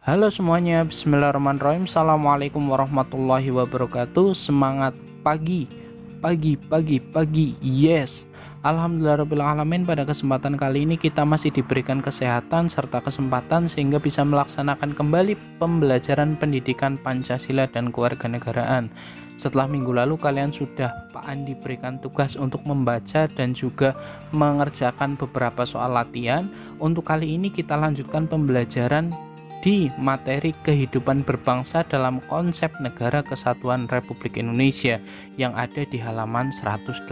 Halo semuanya, bismillahirrahmanirrahim. Assalamualaikum warahmatullahi wabarakatuh. Semangat pagi, pagi, pagi, pagi. Yes. Alhamdulillahirrahmanirrahim. Pada kesempatan kali ini kita masih diberikan kesehatan serta kesempatan sehingga bisa melaksanakan kembali pembelajaran pendidikan Pancasila dan kewarganegaraan. Setelah minggu lalu kalian sudah Pak Andi berikan tugas untuk membaca dan juga mengerjakan beberapa soal latihan. Untuk kali ini kita lanjutkan pembelajaran di materi kehidupan berbangsa dalam konsep Negara Kesatuan Republik Indonesia yang ada di halaman 183.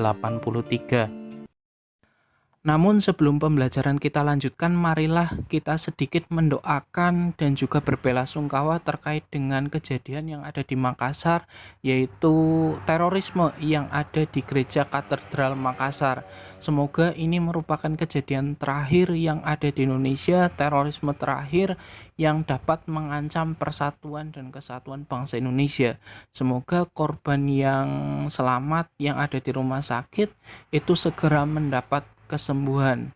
Namun sebelum pembelajaran kita lanjutkan, marilah kita sedikit mendoakan dan juga berbelasungkawa terkait dengan kejadian yang ada di Makassar, yaitu terorisme yang ada di Gereja Katedral Makassar. Semoga ini merupakan kejadian terakhir yang ada di Indonesia, terorisme terakhir yang dapat mengancam persatuan dan kesatuan bangsa Indonesia. Semoga korban yang selamat yang ada di rumah sakit itu segera mendapat kesembuhan.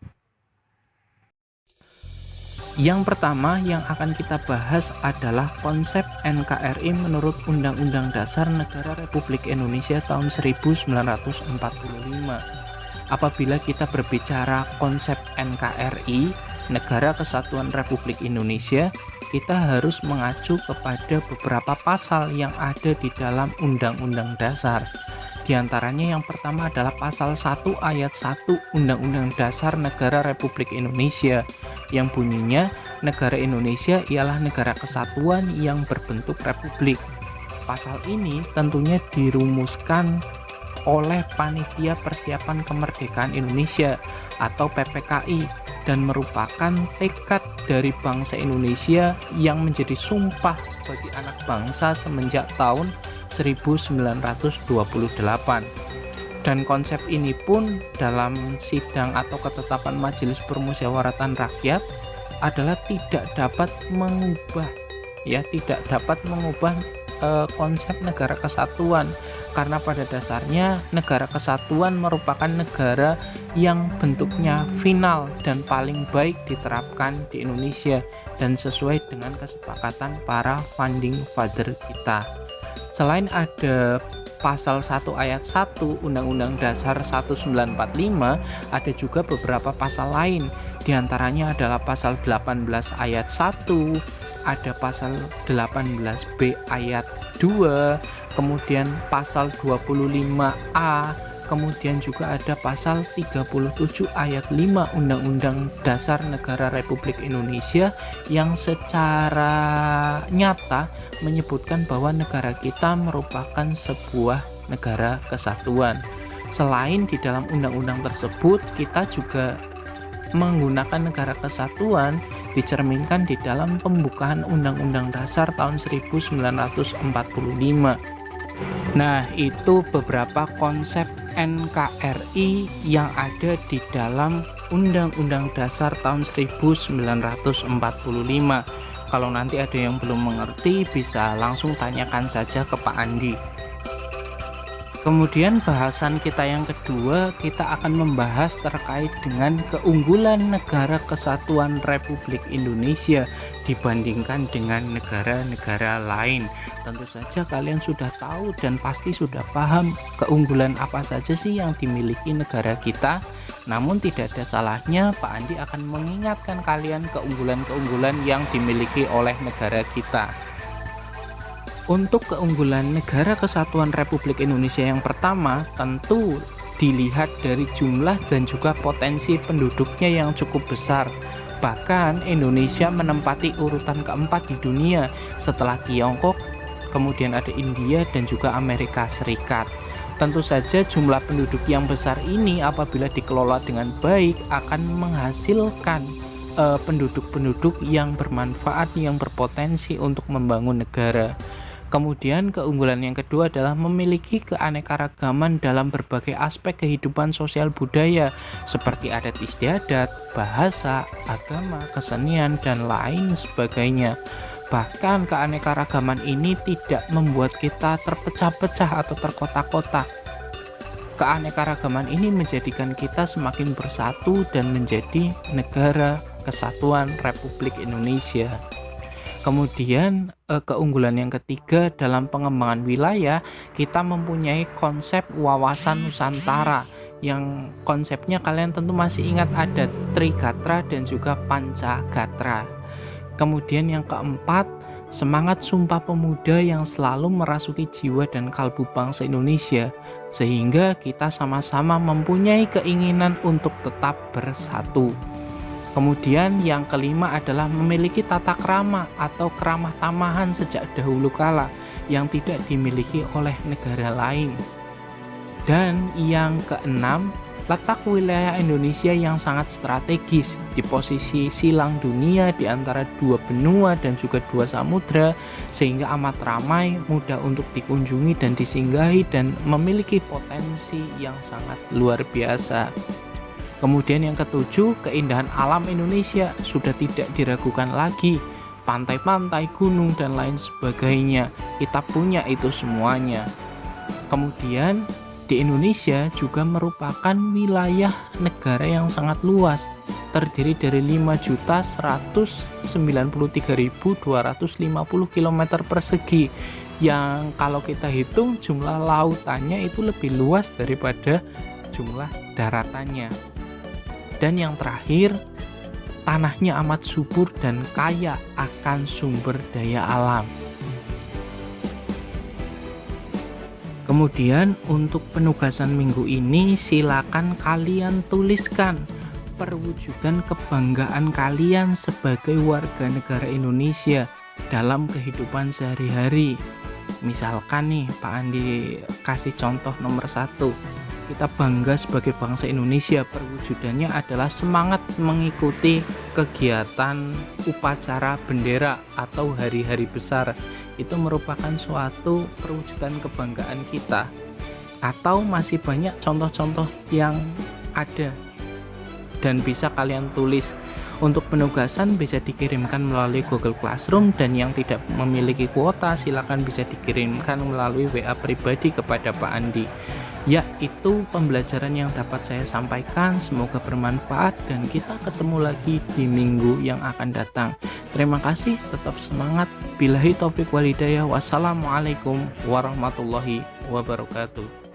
Yang pertama yang akan kita bahas adalah konsep NKRI menurut Undang-Undang Dasar Negara Republik Indonesia tahun 1945. Apabila kita berbicara konsep NKRI, Negara Kesatuan Republik Indonesia, kita harus mengacu kepada beberapa pasal yang ada di dalam Undang-Undang Dasar. Di antaranya yang pertama adalah pasal 1 ayat 1 Undang-Undang Dasar Negara Republik Indonesia yang bunyinya negara Indonesia ialah negara kesatuan yang berbentuk republik. Pasal ini tentunya dirumuskan oleh Panitia Persiapan Kemerdekaan Indonesia atau PPKI dan merupakan tekad dari bangsa Indonesia yang menjadi sumpah bagi anak bangsa semenjak tahun 1928. Dan konsep ini pun dalam sidang atau ketetapan Majelis Permusyawaratan Rakyat adalah tidak dapat mengubah konsep negara kesatuan, karena pada dasarnya negara kesatuan merupakan negara yang bentuknya final dan paling baik diterapkan di Indonesia dan sesuai dengan kesepakatan para founding father kita. Selain ada pasal 1 ayat 1 Undang-Undang Dasar 1945, ada juga beberapa pasal lain. Di antaranya adalah pasal 18 ayat 1, ada pasal 18B ayat 2, kemudian pasal 25A, kemudian juga ada pasal 37 ayat 5 Undang-Undang Dasar Negara Republik Indonesia yang secara nyata menyebutkan bahwa negara kita merupakan sebuah negara kesatuan. Selain di dalam undang-undang tersebut, kita juga menggunakan negara kesatuan dicerminkan di dalam pembukaan Undang-Undang Dasar tahun 1945. Nah, itu beberapa konsep NKRI yang ada di dalam Undang-Undang Dasar tahun 1945. Kalau nanti ada yang belum mengerti, bisa langsung tanyakan saja ke Pak Andi. Kemudian bahasan kita yang kedua, kita akan membahas terkait dengan keunggulan Negara Kesatuan Republik Indonesia dibandingkan dengan negara-negara lain. Tentu saja kalian sudah tahu dan pasti sudah paham keunggulan apa saja sih yang dimiliki negara kita. Namun tidak ada salahnya Pak Andi akan mengingatkan kalian keunggulan-keunggulan yang dimiliki oleh negara kita. Untuk keunggulan Negara Kesatuan Republik Indonesia yang pertama, tentu dilihat dari jumlah dan juga potensi penduduknya yang cukup besar. Bahkan Indonesia menempati urutan keempat di dunia setelah Tiongkok, kemudian ada India dan juga Amerika Serikat. Tentu saja jumlah penduduk yang besar ini apabila dikelola dengan baik akan menghasilkan penduduk-penduduk yang bermanfaat, yang berpotensi untuk membangun negara. Kemudian keunggulan yang kedua adalah memiliki keanekaragaman dalam berbagai aspek kehidupan sosial budaya seperti adat istiadat, bahasa, agama, kesenian, dan lain sebagainya. Bahkan keanekaragaman ini tidak membuat kita terpecah-pecah atau terkotak-kotak. Keanekaragaman ini menjadikan kita semakin bersatu dan menjadi negara kesatuan Republik Indonesia. Kemudian keunggulan yang ketiga dalam pengembangan wilayah, kita mempunyai konsep wawasan Nusantara yang konsepnya kalian tentu masih ingat ada Trigatra dan juga Pancagatra. Kemudian yang keempat, semangat Sumpah Pemuda yang selalu merasuki jiwa dan kalbu bangsa Indonesia, sehingga kita sama-sama mempunyai keinginan untuk tetap bersatu. Kemudian yang kelima adalah memiliki tata krama atau keramah tamahan sejak dahulu kala yang tidak dimiliki oleh negara lain. Dan yang keenam, letak wilayah Indonesia yang sangat strategis di posisi silang dunia di antara dua benua dan juga dua samudra, sehingga amat ramai, mudah untuk dikunjungi dan disinggahi dan memiliki potensi yang sangat luar biasa. Kemudian yang ketujuh, keindahan alam Indonesia sudah tidak diragukan lagi. Pantai-pantai, gunung, dan lain sebagainya. Kita punya itu semuanya. Kemudian di Indonesia juga merupakan wilayah negara yang sangat luas. Terdiri dari 5.193.250 km persegi. Yang kalau kita hitung jumlah lautannya itu lebih luas daripada jumlah daratannya. Dan yang terakhir, tanahnya amat subur dan kaya akan sumber daya alam. Kemudian untuk penugasan minggu ini silakan kalian tuliskan perwujudan kebanggaan kalian sebagai warga negara Indonesia dalam kehidupan sehari-hari. Misalkan nih Pak Andi kasih contoh nomor 1. Kita bangga sebagai bangsa Indonesia, perwujudannya adalah semangat mengikuti kegiatan upacara bendera atau hari-hari besar. Itu merupakan suatu perwujudan kebanggaan kita. Atau masih banyak contoh-contoh yang ada dan bisa kalian tulis. Untuk penugasan bisa dikirimkan melalui Google Classroom, dan yang tidak memiliki kuota silakan bisa dikirimkan melalui WA pribadi kepada Pak Andi. Ya, itu pembelajaran yang dapat saya sampaikan. Semoga bermanfaat dan kita ketemu lagi di minggu yang akan datang. Terima kasih, tetap semangat. Billahi taufik wal hidayah. Wassalamualaikum warahmatullahi wabarakatuh.